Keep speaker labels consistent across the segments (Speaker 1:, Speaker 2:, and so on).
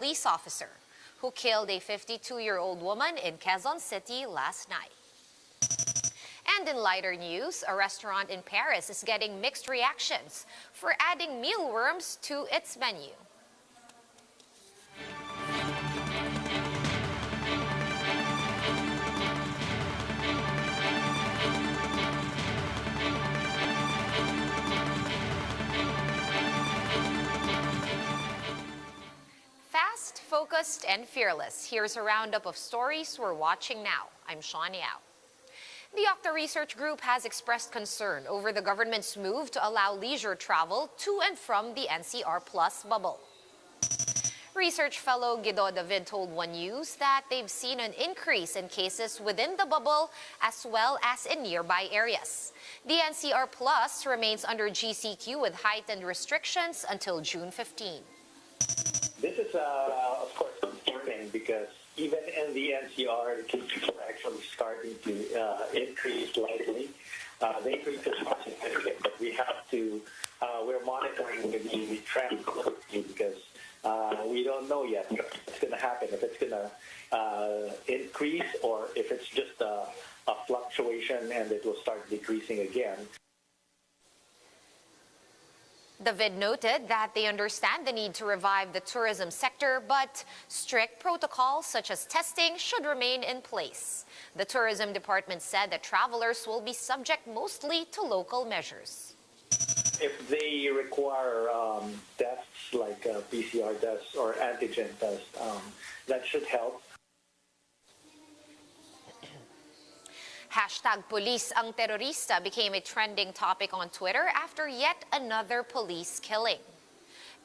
Speaker 1: police officer who killed a 52-year-old woman in Quezon City last night. And in lighter news, a restaurant in Paris is getting mixed reactions for adding mealworms to its menu. Fast, focused, and fearless. Here's a roundup of stories we're watching now. I'm Shawn Yao. The OCTA Research Group has expressed concern over the government's move to allow leisure travel to and from the NCR Plus bubble. Research fellow Guido David told One News that they've seen an increase in cases within the bubble as well as in nearby areas. The NCR Plus remains under GCQ with heightened restrictions until June 15.
Speaker 2: This is, of course, concerning because even in the NCR, cases are actually starting to increase slightly. The increase is not significant, but we have to, we're monitoring the trend closely because we don't know yet what's going to happen, if it's going to increase or if it's just a fluctuation and it will start decreasing again.
Speaker 1: David noted that they understand the need to revive the tourism sector, but strict protocols such as testing should remain in place. The tourism department said that travelers will be subject mostly to local measures.
Speaker 2: If they require tests like PCR tests or antigen tests, that should help.
Speaker 1: Hashtag Police ang Terorista became a trending topic on Twitter after yet another police killing.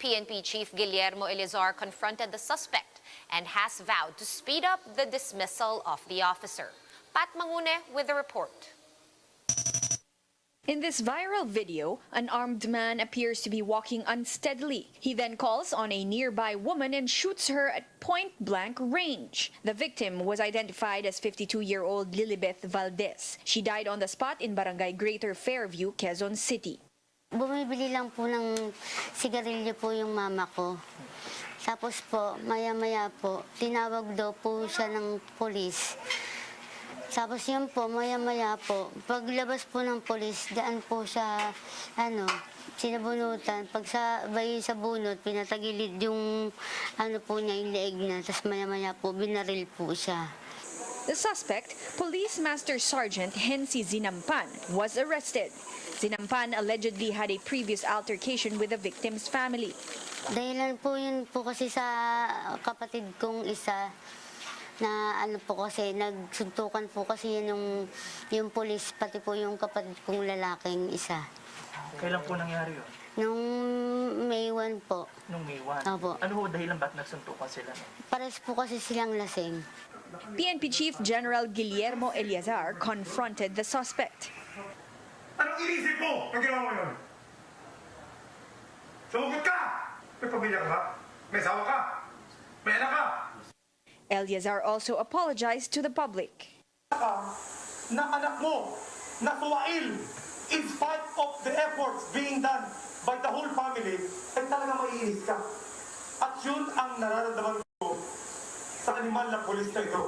Speaker 1: PNP Chief Guillermo Eleazar confronted the suspect and has vowed to speed up the dismissal of the officer. Pat Mangune with the report.
Speaker 3: In this viral video, an armed man appears to be walking unsteadily. He then calls on a nearby woman and shoots her at point-blank range. The victim was identified as 52-year-old Lilibeth Valdez. She died on the spot in Barangay Greater Fairview, Quezon City.
Speaker 4: Bumibili lang po ng sigarilyo po yung mama ko. Tapos po, maya-maya po, tinawag daw po siya ng polis. Tapos yun po, maya-maya po, paglabas po ng polis, daan po siya, sinabunutan. Pag bayi sa bunot, pinatagilid yung, po niya, yung leeg na. Tapos maya-maya po, binaril po siya.
Speaker 3: The suspect, Police Master Sergeant Hensi Zinampan, was arrested. Zinampan allegedly had a previous altercation with the victim's family.
Speaker 4: Dahilan po yun po kasi sa kapatid kong isa, na po kasi nagsuntukan po kasi yun yung pulis pati po yung kapatid kong lalaking isa.
Speaker 5: Kailan po nangyari yun?
Speaker 4: Nung May 1 po.
Speaker 5: Nung May 1?
Speaker 4: Opo.
Speaker 5: Ano ho dahilan ba't nagsuntukan sila?
Speaker 4: Pares po kasi silang lasing.
Speaker 3: PNP Chief General Guillermo Eleazar confronted the suspect.
Speaker 6: Anong inisip mo pag ginawa mo yun? Sumagot ka! May pamilya ka ba? May asawa ka? May anak ka?
Speaker 3: Eleazar also apologized to the public.
Speaker 6: Na anak mo, na suwail, in spite of the efforts being done by the whole family, ay talaga maiinis ka. At yun ang nararamdaman ko sa animal na pulis na ito.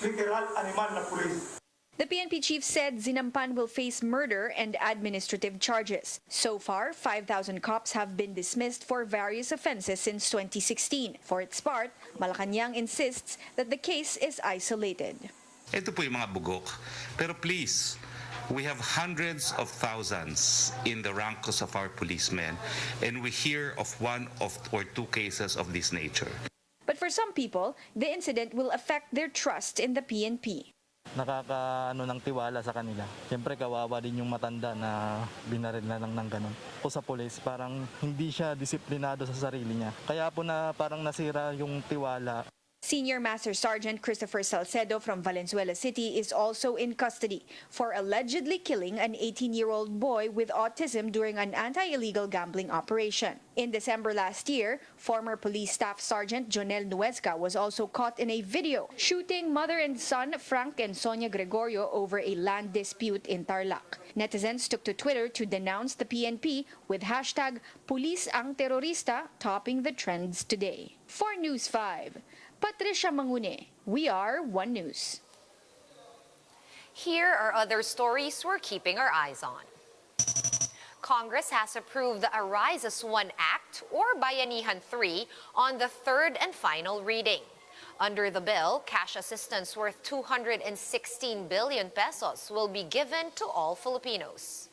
Speaker 6: Literal animal na pulis.
Speaker 3: The PNP chief said Zinampan will face murder and administrative charges. So far, 5,000 cops have been dismissed for various offenses since 2016. For its part, Malacanang insists that the case is isolated.
Speaker 7: Ito po yung mga bugok. Pero please, we have hundreds of thousands in the ranks of our policemen, and we hear of one or two cases of this nature.
Speaker 3: But for some people, the incident will affect their trust in the PNP.
Speaker 8: Nakakaano ng tiwala sa kanila. Siyempre kawawa din yung matanda na binaril na lang ng ganun. O sa pulis, parang hindi siya disiplinado sa sarili niya. Kaya po na parang nasira yung tiwala.
Speaker 3: Senior Master Sergeant Christopher Salcedo from Valenzuela City is also in custody for allegedly killing an 18-year-old boy with autism during an anti-illegal gambling operation. In December last year, former Police Staff Sergeant Jonel Nuesca was also caught in a video shooting mother and son Frank and Sonia Gregorio over a land dispute in Tarlac. Netizens took to Twitter to denounce the PNP with hashtag Police ang Terorista topping the trends today. For News 5, Patricia Mangune, we are One News.
Speaker 1: Here are other stories we're keeping our eyes on. Congress has approved the Arise as One Act, or Bayanihan 3, on the third and final reading. Under the bill, cash assistance worth 216 billion pesos will be given to all Filipinos.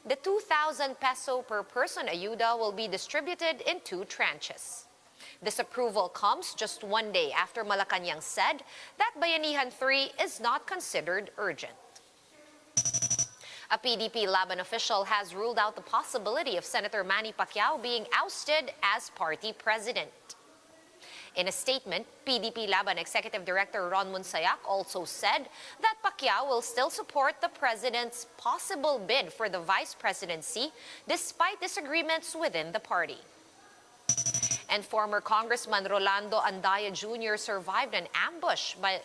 Speaker 1: The 2,000 peso per person ayuda will be distributed in 2 tranches. This approval comes just one day after Malacanang said that Bayanihan 3 is not considered urgent. A PDP Laban official has ruled out the possibility of Senator Manny Pacquiao being ousted as party president. In a statement, PDP Laban Executive Director Ron Munsayak also said that Pacquiao will still support the president's possible bid for the vice presidency despite disagreements within the party. And former Congressman Rolando Andaya Jr. survived an ambush by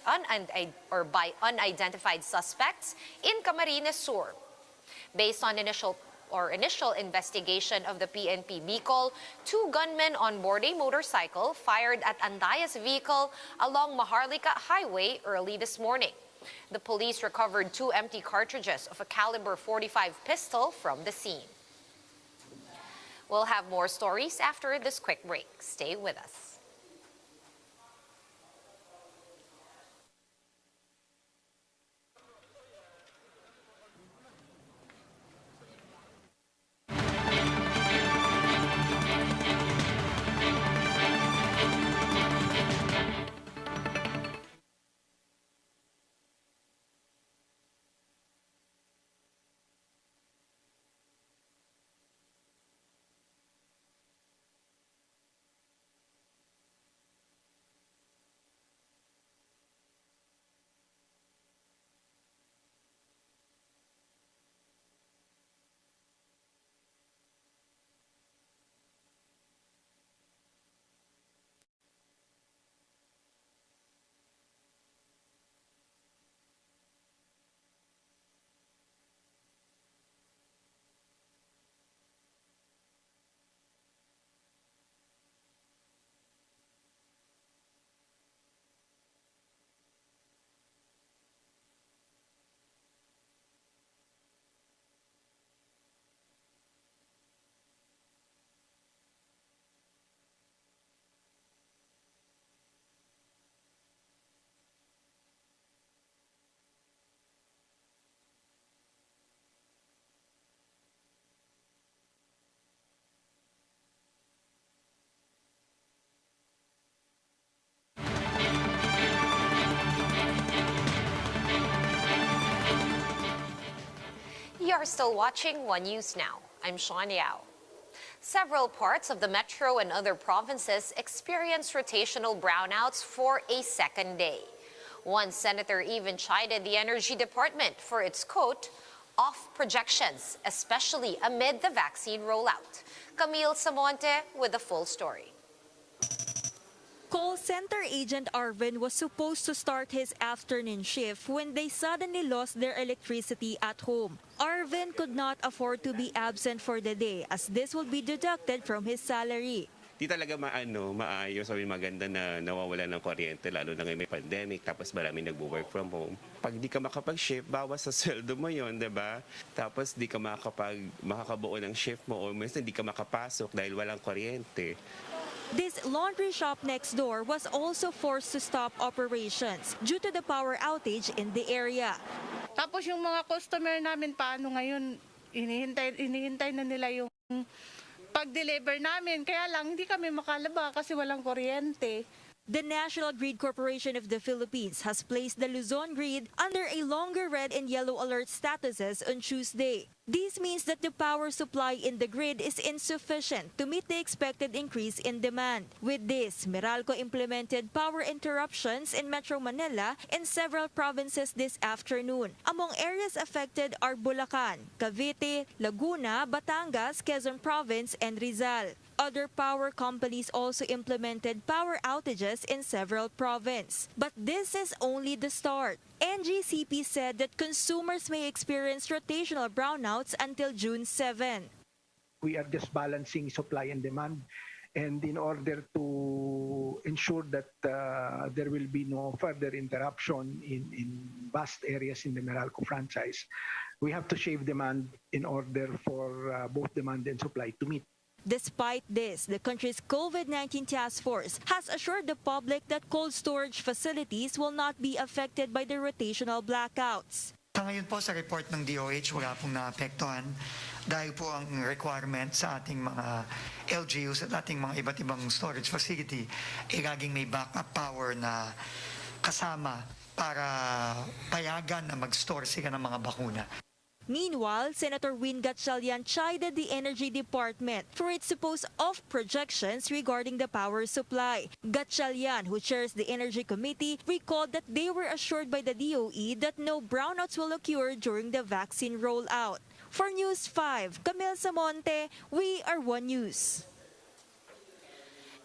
Speaker 1: unidentified suspects in Camarines Sur. Based on initial investigation of the PNP Bicol, 2 gunmen on board a motorcycle fired at Andaya's vehicle along Maharlika Highway early this morning. The police recovered 2 empty cartridges of a caliber .45 pistol from the scene. We'll have more stories after this quick break. Stay with us. You are still watching One News Now. I'm Sean Yao. Several parts of the metro and other provinces experienced rotational brownouts for a second day. One senator even chided the Energy Department for its, quote, off projections, especially amid the vaccine rollout. Camille Samonte with the full story.
Speaker 9: Call center agent Arvin was supposed to start his afternoon shift when they suddenly lost their electricity at home. Arvin could not afford to be absent for the day as this would be deducted from his salary.
Speaker 10: Di talaga maayos o maganda na nawawala ng kuryente lalo na ngayon may pandemic tapos maraming nagwo-work from home. Pag di ka makapag-shift, bawas sa sweldo mo yon, 'di ba? Tapos di ka makakabuo ng shift mo o minsan di ka makapasok dahil walang kuryente.
Speaker 9: This laundry shop next door was also forced to stop operations due to the power outage in the area.
Speaker 11: Tapos yung mga customer namin paano ngayon, inihintay na nila yung pag-deliver namin. Kaya lang hindi kami makalaba kasi walang kuryente.
Speaker 9: The National Grid Corporation of the Philippines has placed the Luzon grid under a longer red and yellow alert statuses on Tuesday. This means that the power supply in the grid is insufficient to meet the expected increase in demand. With this, Meralco implemented power interruptions in Metro Manila and several provinces this afternoon. Among areas affected are Bulacan, Cavite, Laguna, Batangas, Quezon Province, and Rizal. Other power companies also implemented power outages in several provinces. But this is only the start. NGCP said that consumers may experience rotational brownouts until June 7.
Speaker 12: We are just balancing supply and demand. And in order to ensure that there will be no further interruption in vast areas in the Meralco franchise, we have to shave demand in order for both demand and supply to meet.
Speaker 9: Despite this, the country's COVID-19 task force has assured the public that cold storage facilities will not be affected by the rotational blackouts.
Speaker 13: Sa ngayon po sa report ng DOH, wala pong naapektuhan dahil po ang requirement sa ating mga LGUs at ating mga iba't ibang storage facility ay laging may backup power na kasama para payagan na mag-store sila ng mga bakuna.
Speaker 9: Meanwhile, Senator Win Gatchalian chided the Energy Department for its supposed off projections regarding the power supply. Gatchalian, who chairs the Energy Committee, recalled that they were assured by the DOE that no brownouts will occur during the vaccine rollout. For News 5, Camille Samonte, we are One News.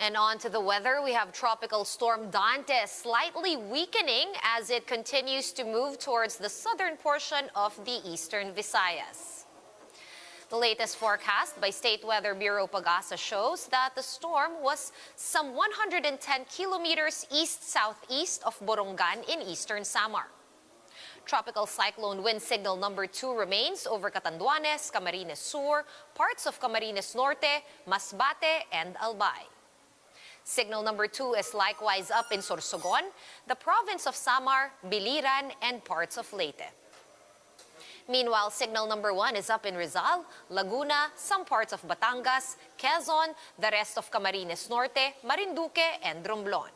Speaker 1: And on to the weather, we have Tropical Storm Dante slightly weakening as it continues to move towards the southern portion of the eastern Visayas. The latest forecast by State Weather Bureau Pagasa shows that the storm was some 110 kilometers east-southeast of Borongan in eastern Samar. Tropical cyclone wind signal number 2 remains over Catanduanes, Camarines Sur, parts of Camarines Norte, Masbate, and Albay. Signal number 2 is likewise up in Sorsogon, the province of Samar, Biliran, and parts of Leyte. Meanwhile, signal number 1 is up in Rizal, Laguna, some parts of Batangas, Quezon, the rest of Camarines Norte, Marinduque, and Romblon.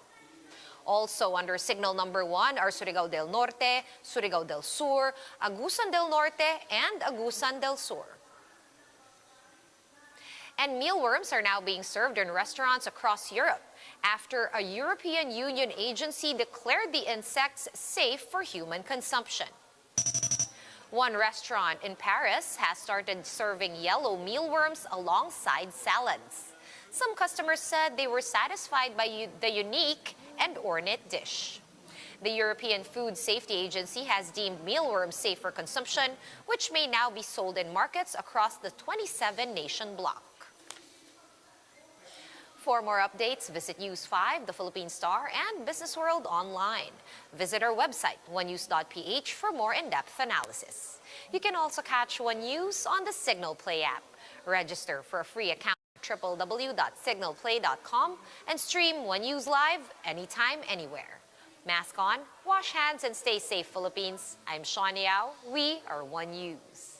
Speaker 1: Also under signal number 1 are Surigao del Norte, Surigao del Sur, Agusan del Norte, and Agusan del Sur. And mealworms are now being served in restaurants across Europe after a European Union agency declared the insects safe for human consumption. One restaurant in Paris has started serving yellow mealworms alongside salads. Some customers said they were satisfied by the unique and ornate dish. The European Food Safety Agency has deemed mealworms safe for consumption, which may now be sold in markets across the 27-nation bloc. For more updates, visit News 5, The Philippine Star, and Business World online. Visit our website, onenews.ph, for more in-depth analysis. You can also catch One News on the Signal Play app. Register for a free account at www.signalplay.com and stream One News live anytime, anywhere. Mask on, wash hands, and stay safe, Philippines. I'm Sean Yao. We are One News.